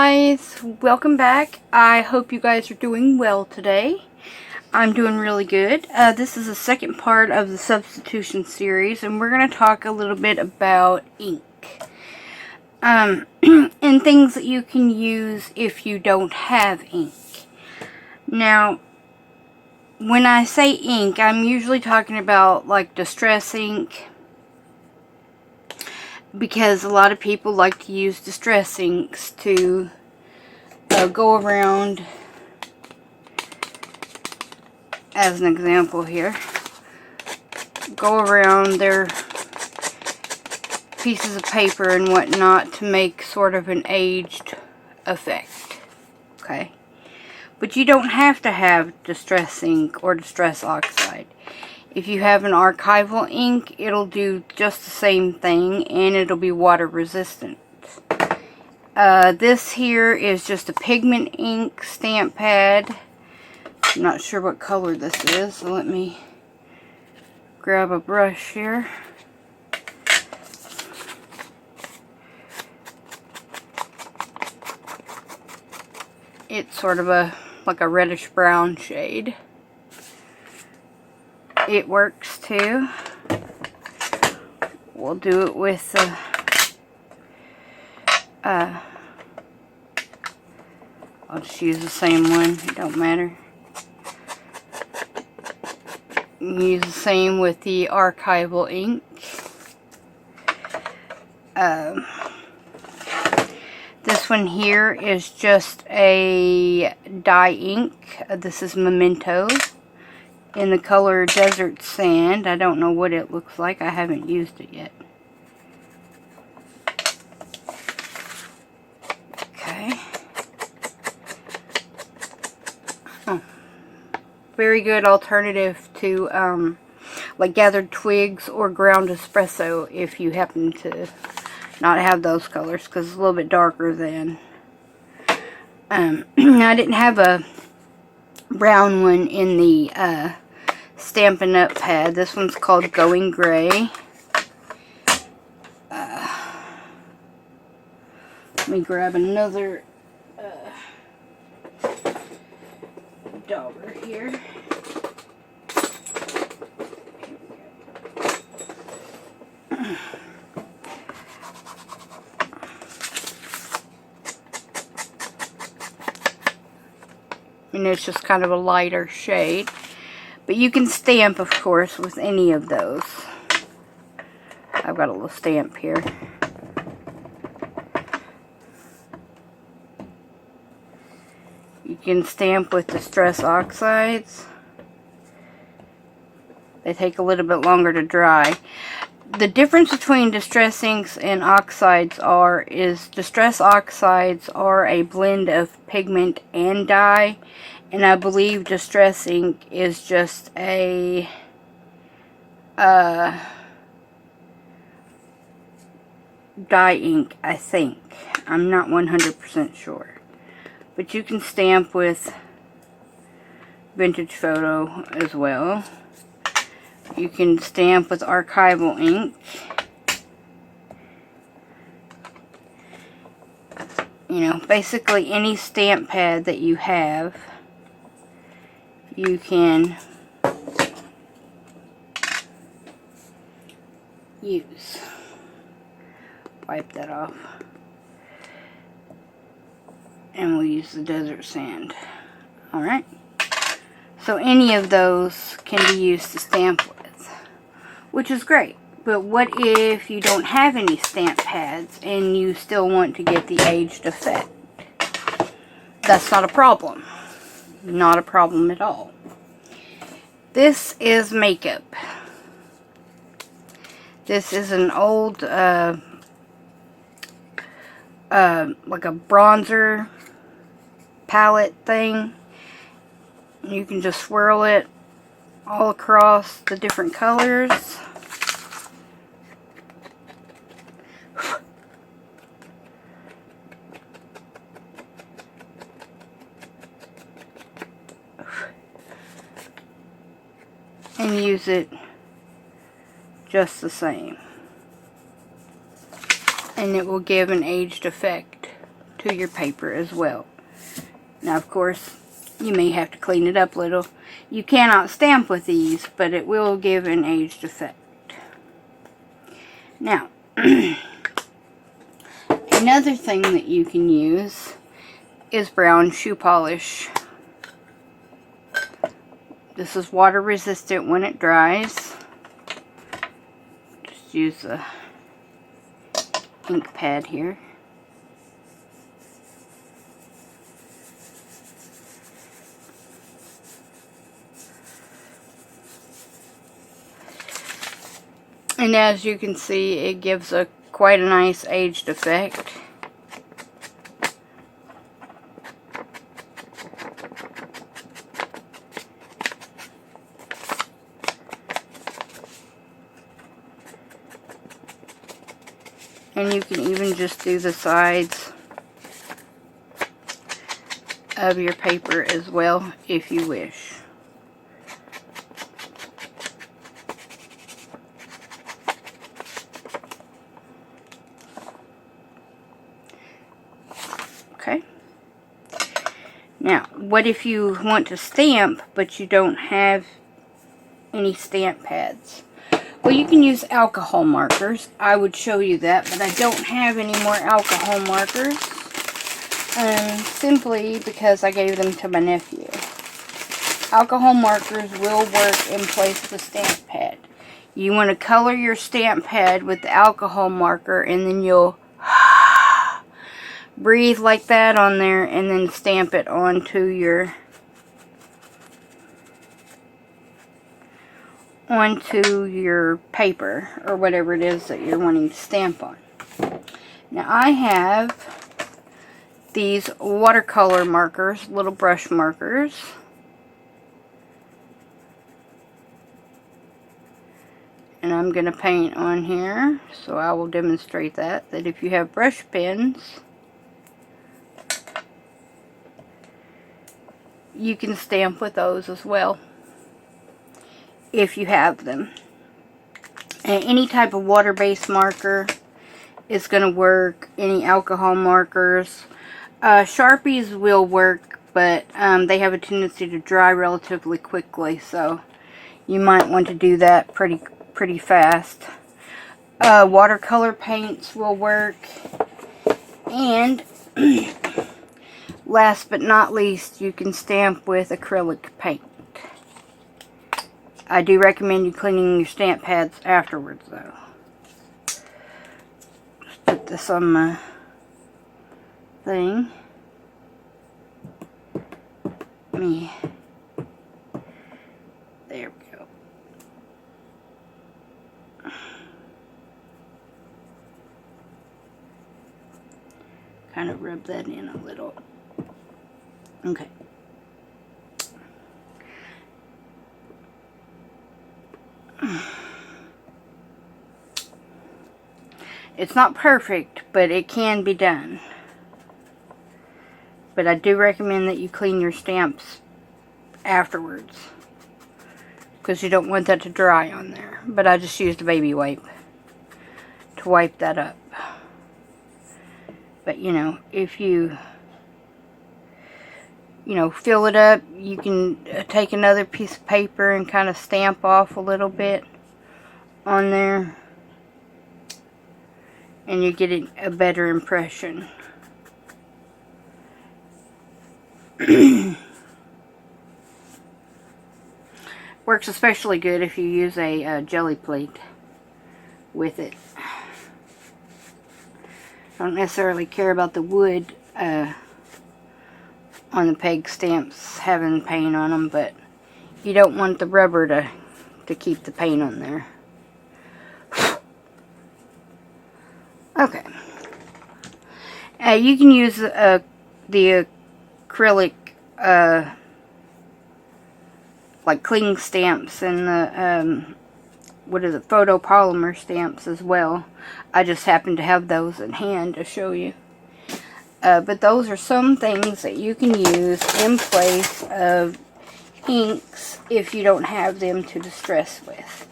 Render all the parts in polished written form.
guys, welcome back. I hope you guys are doing well today. I'm doing really good. This is the second part of the Substitution series, and we're going to talk a little bit about ink. And things that you can use if you don't have ink. Now, when I say ink, I'm usually talking about like distress ink, because a lot of people like to use distress inks to go around, as an example here, go around their pieces of paper and whatnot to make sort of an aged effect. Okay? But you don't have to have distress ink or distress oxide. If you have an archival ink, it'll do just the same thing, and it'll be water resistant. This here is just a pigment ink stamp pad. I'm not sure what color this is, so let me grab a brush here. It's sort of like a reddish brown shade. It works too. We'll do it with I'll just use the same one, it don't matter. You can use the same with the archival ink. This one here is just a dye ink. This is Memento in the color Desert Sand. I don't know what it looks like. I haven't used it yet. Okay. Oh. Very good alternative to like gathered twigs or ground espresso if you happen to not have those colors, because it's a little bit darker than I didn't have a brown one in the Stampin' Up pad. This one's called Going Gray. Let me grab another dauber here. And it's just kind of a lighter shade. But you can stamp, of course, with any of those. I've got a little stamp here. You can stamp with distress oxides. They take a little bit longer to dry. The difference between distress inks and oxides is distress oxides are a blend of pigment and dye, and I believe distress ink is just a dye ink, I think. I'm not 100% sure. But you can stamp with vintage photo as well. You can stamp with archival ink. You know, basically any stamp pad that you have, you can use. Wipe that off. And we'll use the Desert Sand. Alright. So any of those can be used to stamp with, which is great. But what if you don't have any stamp pads and you still want to get the aged effect? That's not a problem. Not a problem at all. This is makeup. This is an old, like a bronzer palette thing. You can just swirl it all across the different colors. And use it just the same. And it will give an aged effect to your paper as well. Now, of course, you may have to clean it up a little. You cannot stamp with these, but it will give an aged effect. Now, another thing that you can use is brown shoe polish. This is water resistant when it dries. Just use a ink pad here. And as you can see, it gives quite a nice aged effect. And you can even just do the sides of your paper as well if you wish. Okay. Now, what if you want to stamp but you don't have any stamp pads? Well, you can use alcohol markers. I would show you that, but I don't have any more alcohol markers. Simply because I gave them to my nephew. Alcohol markers will work in place of a stamp pad. You want to color your stamp pad with the alcohol marker, and then you'll breathe like that on there, and then stamp it onto your paper or whatever it is that you're wanting to stamp on. Now, I have these watercolor markers, little brush markers. And I'm going to paint on here, so I will demonstrate that if you have brush pens, you can stamp with those as well, if you have them. And any type of water-based marker is going to work, any alcohol markers. Sharpies will work, but they have a tendency to dry relatively quickly, so you might want to do that pretty fast. Watercolor paints will work, and last but not least, you can stamp with acrylic paint. I do recommend you cleaning your stamp pads afterwards, though. Just put this on my thing. There we go. Kind of rub that in a little. Okay. It's not perfect, but it can be done. But I do recommend that you clean your stamps afterwards, because you don't want that to dry on there. But I just used a baby wipe to wipe that up. But if you fill it up, you can take another piece of paper and kind of stamp off a little bit on there, and you're getting a better impression. Works especially good if you use a jelly plate with it. I don't necessarily care about the wood on the peg stamps having paint on them, but you don't want the rubber to keep the paint on there. Okay. You can use the acrylic like cling stamps and the photopolymer stamps as well. I just happen to have those in hand to show you. But those are some things that you can use in place of inks if you don't have them to distress with.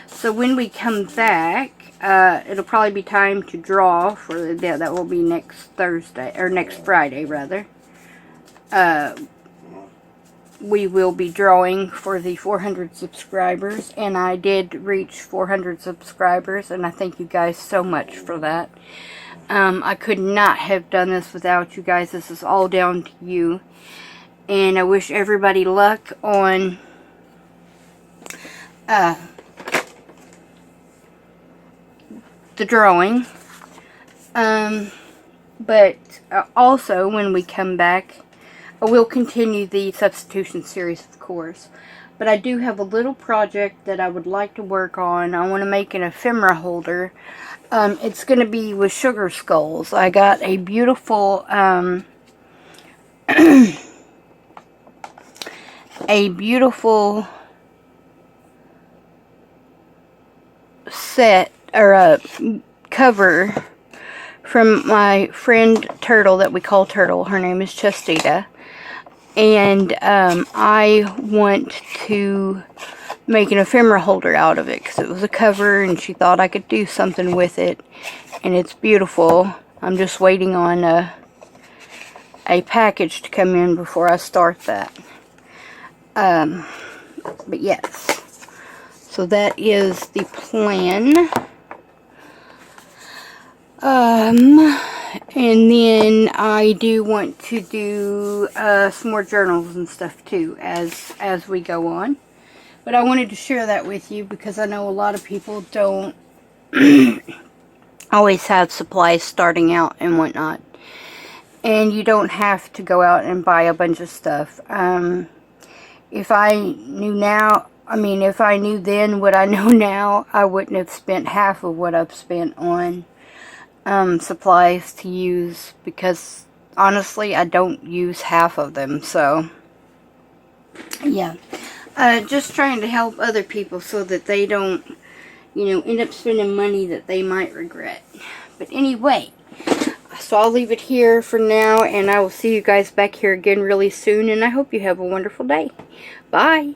So when we come back, it'll probably be time to draw for that will be next Thursday, or next Friday rather. We will be drawing for the 400 subscribers, and I did reach 400 subscribers, and I thank you guys so much for that. I could not have done this without you guys. This is all down to you, and I wish everybody luck on the drawing. But also, when we come back, I will continue the substitution series, of course. But I do have a little project that I would like to work on. I want to make an ephemera holder. It's going to be with sugar skulls. I got a beautiful, set, or a cover from my friend Turtle that we call Turtle. Her name is Chestita. And I want to make an ephemera holder out of it because it was a cover and she thought I could do something with it. And it's beautiful. I'm just waiting on a package to come in before I start that. But yes. So that is the plan. And then I do want to do some more journals and stuff too as we go on. But I wanted to share that with you because I know a lot of people don't always have supplies starting out and whatnot. And you don't have to go out and buy a bunch of stuff. If I knew now, if I knew then what I know now, I wouldn't have spent half of what I've spent on supplies to use, because honestly I don't use half of them. So yeah, just trying to help other people so that they don't, end up spending money that they might regret. But anyway, so I'll leave it here for now, and I will see you guys back here again really soon, and I hope you have a wonderful day. Bye.